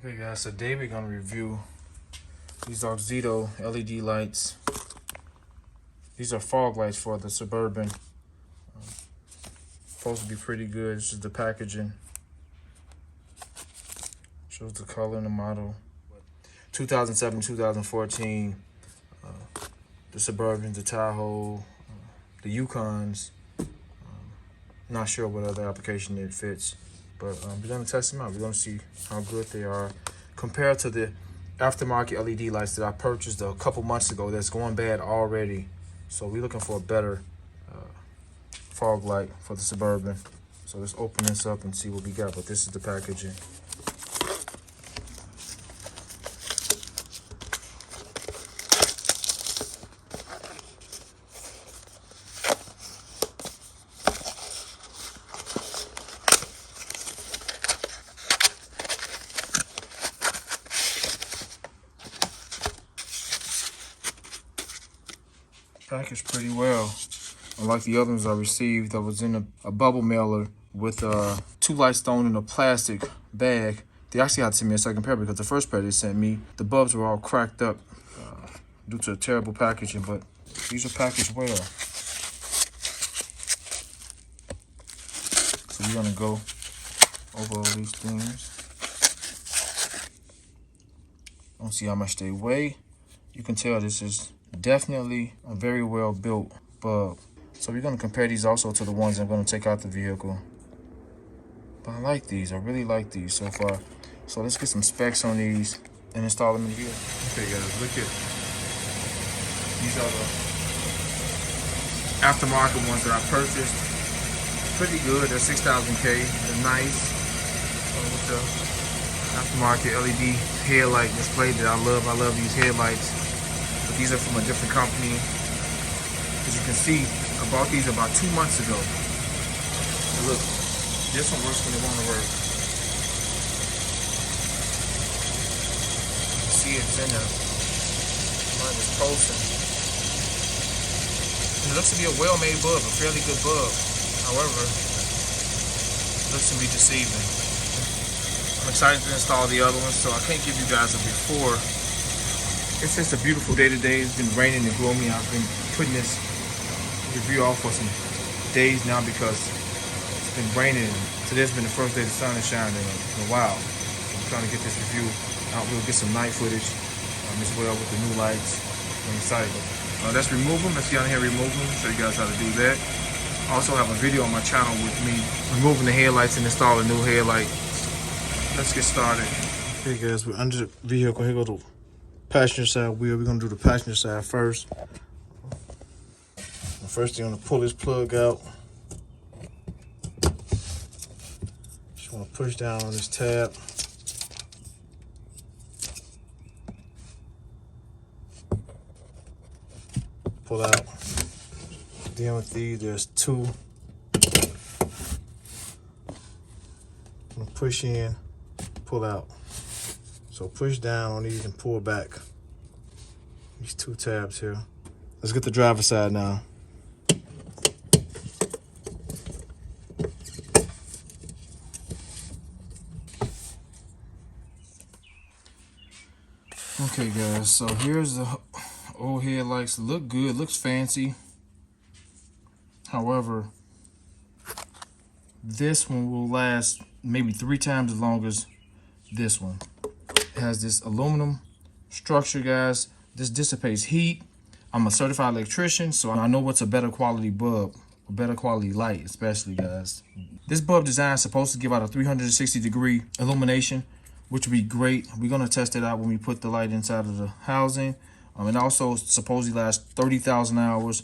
Okay guys, today we're gonna review these Auxito LED lights. These are fog lights for the Suburban. Supposed to be pretty good. This is the packaging. Shows the color and the model. 2007, 2014. The Suburbans, the Tahoe, the Yukons. Not sure what other application it fits, but we're gonna test them out. We're gonna see how good they are compared to the aftermarket LED lights that I purchased a couple months ago that's going bad already. So we're looking for a better fog light for the Suburban. So let's open this up and see what we got, but this is the packaging. Packaged pretty well. Unlike the other ones I received that was in a bubble mailer with 2 lights thrown in a plastic bag. They actually had to send me a second pair because the first pair they sent me, the bulbs were all cracked up due to terrible packaging, but these are packaged well. So we're gonna go over all these things. Don't see how much they weigh. You can tell this is definitely a very well built bulb. So we're going to compare these also to the ones I'm going to take out the vehicle. But I like these. I really like these so far. So let's get some specs on these and install them in the vehicle. Okay guys, look at these are the aftermarket ones that I purchased. Pretty good. They're 6,000K. They're nice. With the aftermarket LED headlight display that I love. I love these headlights. But these are from a different company. As you can see, I bought these about 2 months ago. And look, this one works when it won't work. You can see it's in there. Mine is pulsing. It looks to be a well-made bulb, a fairly good bulb. However, it looks to be deceiving. I'm excited to install the other ones, so I can't give you guys a before. It's just a beautiful day today. It's been raining and gloomy. I've been putting this review off for some days now because it's been raining. Today's been the first day the sun is shining in a while. I'm trying to get this review out. We'll get some night footage as well with the new lights. I'm excited. Let's remove them. Let's get on here and remove them. Show you guys how to do that. I also have a video on my channel with me removing the headlights and installing new headlights. Let's get started. Okay guys, we're under the vehicle. Here go the passenger side wheel. We're gonna do the passenger side first. First thing, I'm gonna pull this plug out. Just wanna push down on this tab. Pull out. Then with these, there's 2. I'm gonna push in, pull out. So push down on these and pull back. These 2 tabs here. Let's get the driver's side now. Okay guys, so here's the old headlights. Look good, looks fancy. However, this one will last maybe 3 times as long as this one. It has this aluminum structure, guys. This dissipates heat. I'm a certified electrician, so I know what's a better quality bulb, a better quality light, especially, guys. This bulb design is supposed to give out a 360-degree illumination, which would be great. We're gonna test it out when we put the light inside of the housing. It also supposedly lasts 30,000 hours,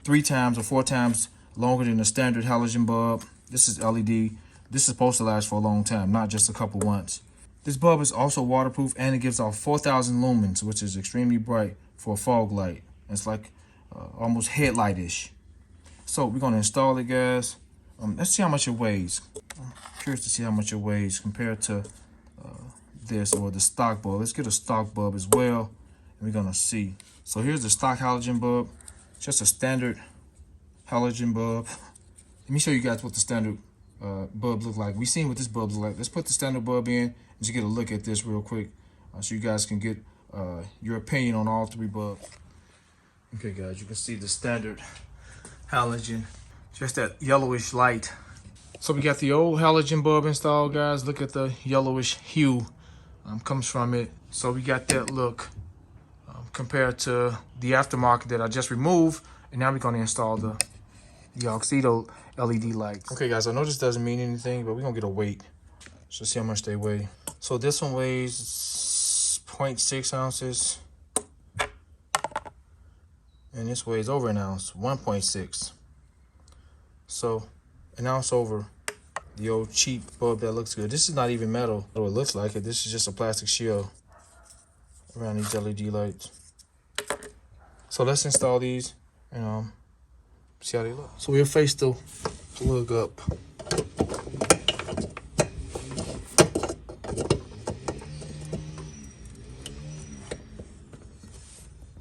3 times or 4 times longer than the standard halogen bulb. This is LED. This is supposed to last for a long time, not just a couple months. This bulb is also waterproof and it gives off 4,000 lumens, which is extremely bright for a fog light. It's like almost headlight-ish. So we're gonna install it, guys. Let's see how much it weighs. I'm curious to see how much it weighs compared to this or the stock bulb. Let's get a stock bulb as well, and we're gonna see. So here's the stock halogen bulb, just a standard halogen bulb. Let me show you guys what the standard bulb look like. We've seen what this bulb looks like. Let's put the standard bulb in just get a look at this real quick so you guys can get your opinion on all three bulbs. Okay guys, you can see the standard halogen, just that yellowish light. So we got the old halogen bulb installed, guys. Look at the yellowish hue comes from it. So we got that look compared to the aftermarket that I just removed. And now we're going to install the Auxito LED lights. Okay guys, I know this doesn't mean anything, but we're going to get a weight. So see how much they weigh. So this one weighs 0.6 ounces. And this weighs over an ounce, 1.6. So an ounce over the old cheap bulb that looks good. This is not even metal, though it looks like it. This is just a plastic shield around these LED lights. So let's install these and see how they look. So we'll face the plug up.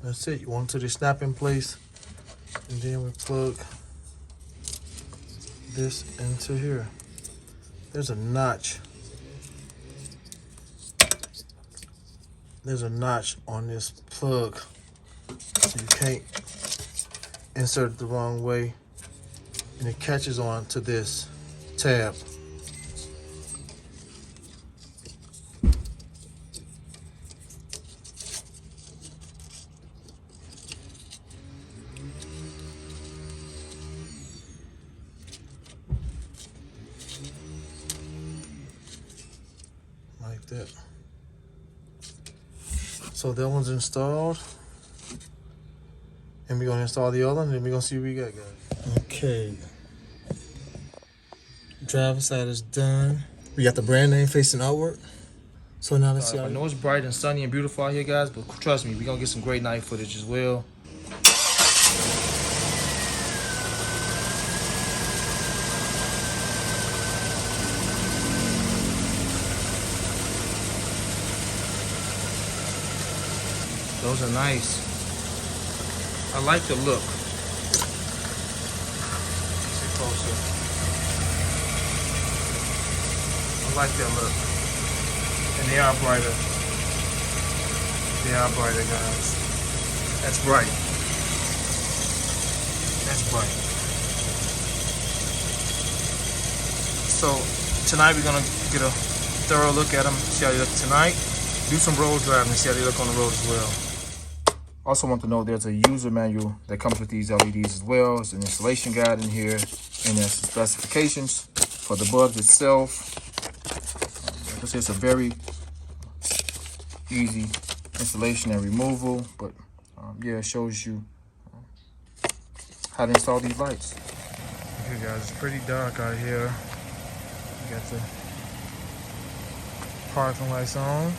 That's it. You want it to snap in place, and then we plug this into here. There's a notch. There's a notch on this plug, so you can't insert it the wrong way, and it catches on to this tab. Like that. So that one's installed, and we're gonna install the other one, and then we're gonna see what we got, guys. Okay, driver's side is done. We got the brand name facing outward. So now let's see. I know it's bright and sunny and beautiful out here, guys, but trust me, we're gonna get some great night footage as well. Those are nice. I like the look. Sit closer. I like that look. And they are brighter. They are brighter, guys. That's bright. That's bright. So tonight we're gonna get a thorough look at them, see how they look tonight. Do some road driving and see how they look on the road as well. Also want to know there's a user manual that comes with these LEDs as well. There's an installation guide in here, and there's some specifications for the bulbs itself. Like I said, it's a very easy installation and removal, but yeah, it shows you how to install these lights. Okay guys, it's pretty dark out here. We got the parking lights on.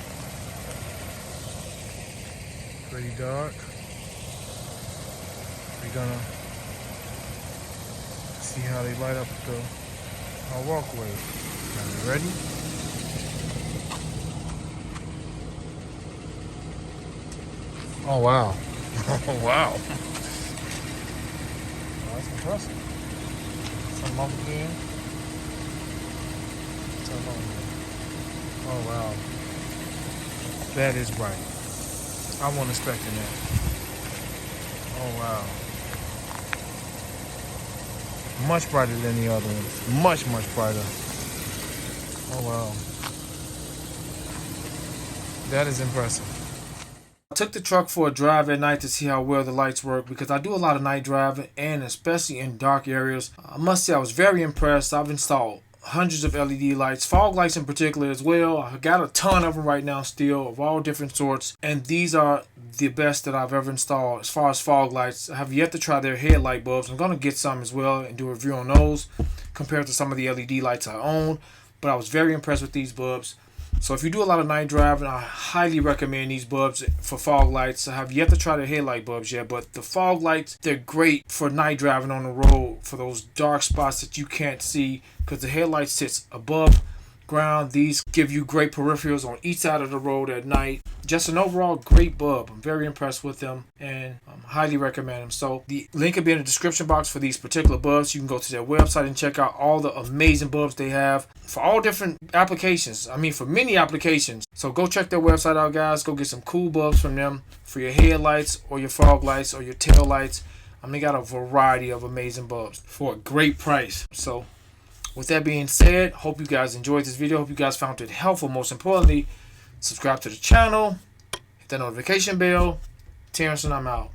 Pretty dark. We're gonna see how they light up our walkway. Are you ready? Oh wow. Oh wow. Oh, that's impressive. Turn them off again. Turn them on again. Oh wow. That is bright. I wasn't expecting that. Oh wow. Much brighter than the other ones. Much, much brighter. Oh wow. That is impressive. I took the truck for a drive at night to see how well the lights work, because I do a lot of night driving, and especially in dark areas. I must say I was very impressed. I've installed hundreds of LED lights, fog lights in particular as well. I got a ton of them right now still, of all different sorts, and these are the best that I've ever installed as far as fog lights. I have yet to try their headlight bulbs. I'm going to get some as well and do a review on those compared to some of the LED lights I own, but I was very impressed with these bulbs. So if you do a lot of night driving, I highly recommend these bulbs for fog lights. I have yet to try the headlight bulbs yet, but the fog lights, they're great for night driving on the road, for those dark spots that you can't see, because the headlight sits above ground. These give you great peripherals on each side of the road at night. Just an overall great bulb. I'm very impressed with them and highly recommend them. So the link will be in the description box for these particular bulbs. You can go to their website and check out all the amazing bulbs they have for all different applications. I mean, for many applications. So go check their website out, guys. Go get some cool bulbs from them for your headlights or your fog lights or your tail lights. They got a variety of amazing bulbs for a great price. So with that being said, hope you guys enjoyed this video. Hope you guys found it helpful. Most importantly, subscribe to the channel, hit that notification bell. Terrence and I'm out.